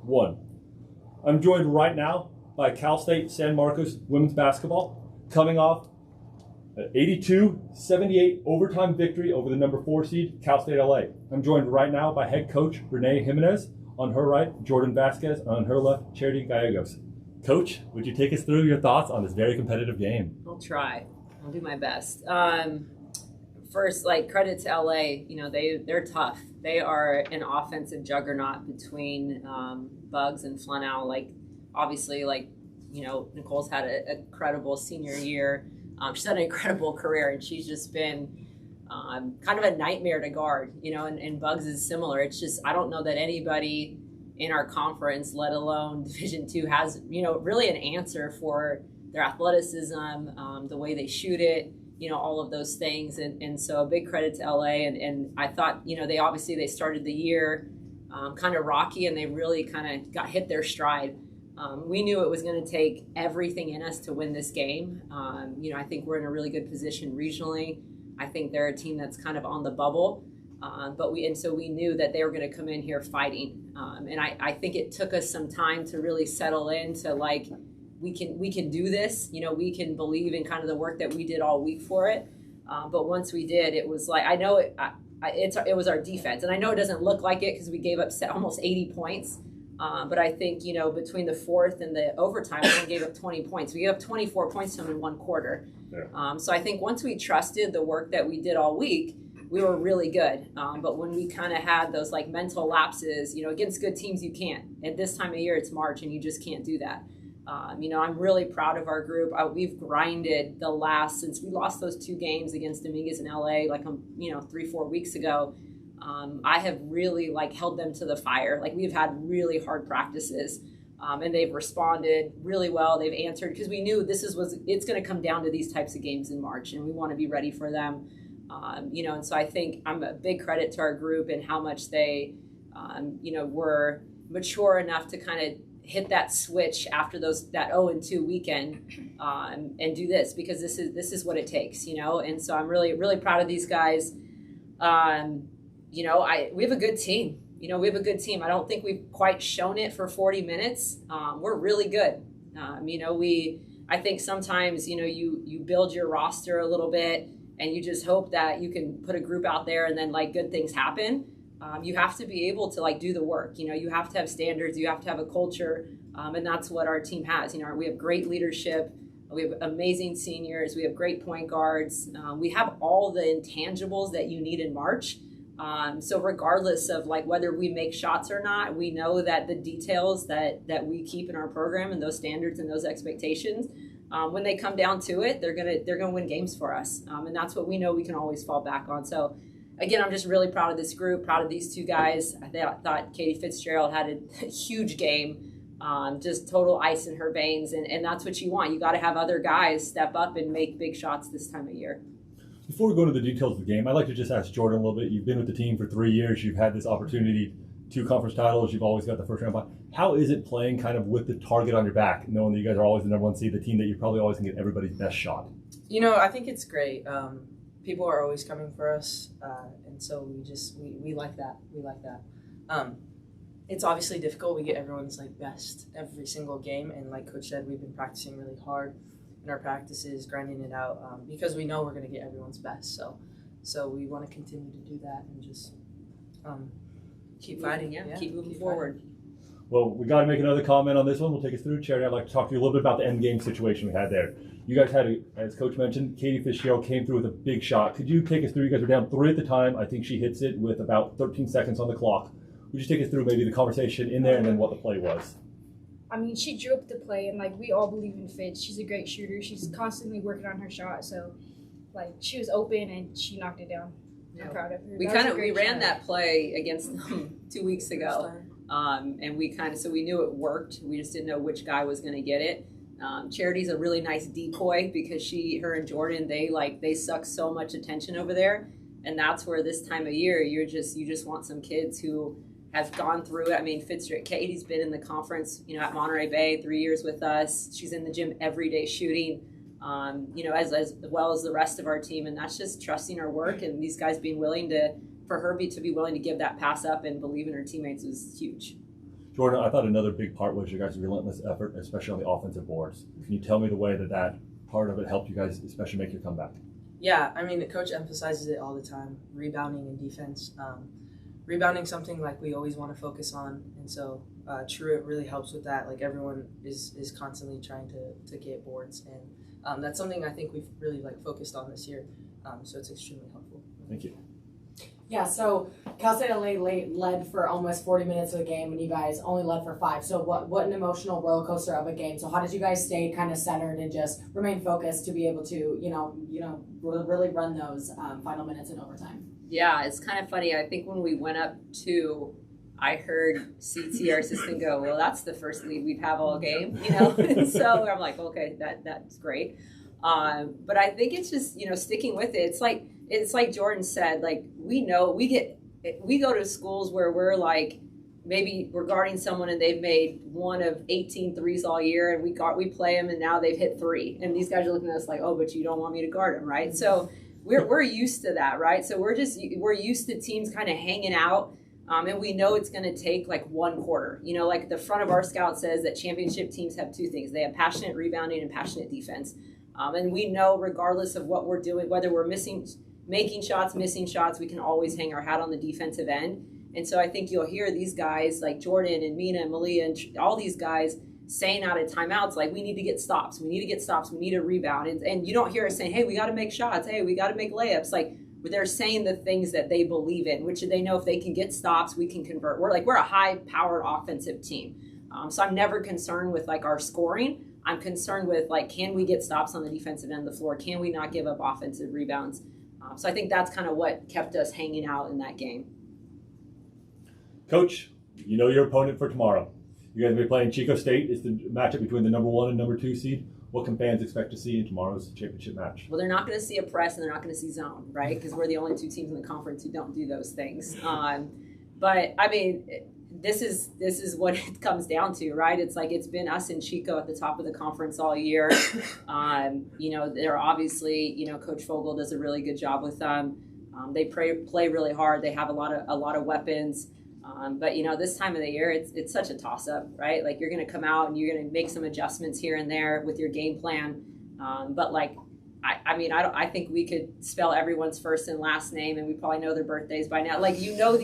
1. I'm joined right now by Cal State San Marcos women's basketball, coming off an 82-78 overtime victory over the number 4 seed, Cal State LA. I'm joined right now by head coach Renee Jimenez. On her right, Jordan Vasquez. On her left, Charity Gallegos. Coach, would you take us through your thoughts on this very competitive game? I'll try. I'll do my best. First, credit to LA. They're tough. They are an offensive juggernaut between Bugs and Flannel. Obviously, Nicole's had an incredible senior year. She's had an incredible career, and she's just been kind of a nightmare to guard. And Bugs is similar. It's just, I don't know that anybody in our conference, let alone Division II, has, really an answer for their athleticism, the way they shoot it, all of those things. And so a big credit to LA. And I thought, they started the year kind of rocky, and they really kind of hit their stride. We knew it was going to take everything in us to win this game. I think we're in a really good position regionally. I think they're a team that's kind of on the bubble. So we knew that they were going to come in here fighting. And I think it took us some time to really settle into we can do this. We can believe in kind of the work that we did all week for it. But once we did, it was it was our defense. And I know it doesn't look like it because we gave up almost 80 points. But I think, between the fourth and the overtime, we only gave up 20 points. We gave up 24 points to them in one quarter. Yeah. So I think once we trusted the work that we did all week, we were really good. But when we kind of had those mental lapses, against good teams, you can't. At this time of year, it's March, and you just can't do that. I'm really proud of our group. We've grinded since we lost those 2 games against Dominguez and LA, 3-4 weeks ago. I have really held them to the fire. We've had really hard practices, and they've responded really well. They've answered because we knew it's going to come down to these types of games in March, and we want to be ready for them. And so I think I'm a big credit to our group and how much they, were mature enough to kind of hit that switch after that 0-2 weekend, and do this because this is what it takes, And so I'm really, really proud of these guys. We have a good team. We have a good team. I don't think we've quite shown it for 40 minutes. We're really good. I think sometimes, you build your roster a little bit and you just hope that you can put a group out there and then good things happen. You have to be able to do the work. You have to have standards. You have to have a culture. And that's what our team has. We have great leadership. We have amazing seniors. We have great point guards. We have all the intangibles that you need in March. So regardless of whether we make shots or not, we know that the details that we keep in our program and those standards and those expectations, when they come down to it, they're gonna win games for us. And that's what we know we can always fall back on. So again, I'm just really proud of this group, proud of these 2 guys. I thought Katie Fitzgerald had a huge game, just total ice in her veins. And that's what you want. You got to have other guys step up and make big shots this time of year. Before we go into the details of the game, I'd like to just ask Jordan a little bit. You've been with the team for 3 years. You've had this opportunity, 2 conference titles. You've always got the first round bye. How is it playing kind of with the target on your back, knowing that you guys are always the number 1 seed, the team that you're probably always going to get everybody's best shot? I think it's great. People are always coming for us, and so we like that. We like that. It's obviously difficult. We get everyone's best every single game, and like Coach said, we've been practicing really hard in our practices, grinding it out, because we know we're going to get everyone's best. So we want to continue to do that and just keep fighting. Keep moving forward. Well, we got to make another comment on this one. We'll take us through. Charity, I'd like to talk to you a little bit about the end game situation we had there. You guys had, as Coach mentioned, Katie Fitzgerald came through with a big shot. Could you take us through? You guys were down 3 at the time. I think she hits it with about 13 seconds on the clock. Would you take us through maybe the conversation in there and then what the play was? She drew up the play, and we all believe in Fitz. She's a great shooter. She's constantly working on her shot. So, she was open and she knocked it down. I'm proud of her. We ran that play against them 2 weeks ago, and we knew it worked. We just didn't know which guy was going to get it. Charity's a really nice decoy because her and Jordan, they suck so much attention over there, and that's where this time of year you just want some kids who have gone through it. Katie's been in the conference, at Monterey Bay 3 years with us. She's in the gym every day shooting, as well as the rest of our team. And that's just trusting our work, and these guys being willing to be willing to give that pass up and believe in her teammates was huge. Jordan, I thought another big part was your guys' relentless effort, especially on the offensive boards. Can you tell me the way that part of it helped you guys especially make your comeback? Yeah, I mean, the coach emphasizes it all the time, rebounding and defense. Rebounding something like we always want to focus on, and so Truett really helps with that. Like everyone is constantly trying to get boards, and that's something I think we've really focused on this year. So it's extremely helpful. Thank you. Yeah, so Cal State LA led for almost 40 minutes of the game, and you guys only led for 5. So what an emotional roller coaster of a game. So how did you guys stay kind of centered and just remain focused to be able to, really run those final minutes in overtime? Yeah, it's kind of funny. I think when we went up 2, I heard CT, our assistant, go, well, that's the first lead we've had all game, And so I'm like, okay, that's great. But I think it's just, sticking with it. It's like Jordan said, we know we go to schools where we're maybe we're guarding someone and they've made 1 of 18 threes all year, and we play them and now they've hit 3, and these guys are looking at us like, oh, but you don't want me to guard them, right? So we're used to that, right? So we're used to teams kind of hanging out, and we know it's going to take 1 quarter. The front of our scout says that championship teams have 2 things: they have passionate rebounding and passionate defense, and we know regardless of what we're doing, whether we're making shots, missing shots, we can always hang our hat on the defensive end. And so I think you'll hear these guys like Jordan and Mina and Malia and all these guys saying out of timeouts, we need to get stops. We need to get stops. We need to rebound. And you don't hear us saying, hey, we got to make shots. Hey, we got to make layups. They're saying the things that they believe in, which they know if they can get stops, we can convert. We're a high-powered offensive team. So I'm never concerned with our scoring. I'm concerned with can we get stops on the defensive end of the floor? Can we not give up offensive rebounds? So I think that's kind of what kept us hanging out in that game. Coach, you know your opponent for tomorrow. You guys will be playing Chico State. It's the matchup between the number 1 and number 2 seed. What can fans expect to see in tomorrow's championship match? Well, they're not going to see a press and they're not going to see zone, right? Because we're the only 2 teams in the conference who don't do those things. But I mean, this is what it comes down to, right? It's been us and Chico at the top of the conference all year. They're obviously, Coach Fogel does a really good job with them. They play really hard. They have a lot of weapons. But this time of the year, it's such a toss-up, right? You're going to come out and you're going to make some adjustments here and there with your game plan. But I think we could spell everyone's first and last name, and we probably know their birthdays by now. You know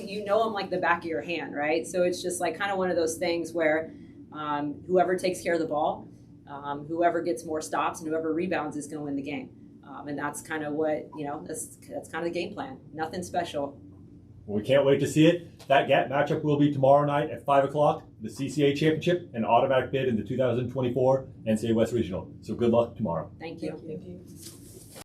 them like the back of your hand, right? So it's just kind of one of those things where whoever takes care of the ball, whoever gets more stops, and whoever rebounds is going to win the game. And that's kind of what that's kind of the game plan. Nothing special. Well, we can't wait to see it. That matchup will be tomorrow night at 5 o'clock, the CCAA Championship, an automatic bid in the 2024 NCAA West Regional. So good luck tomorrow. Thank you. Thank you.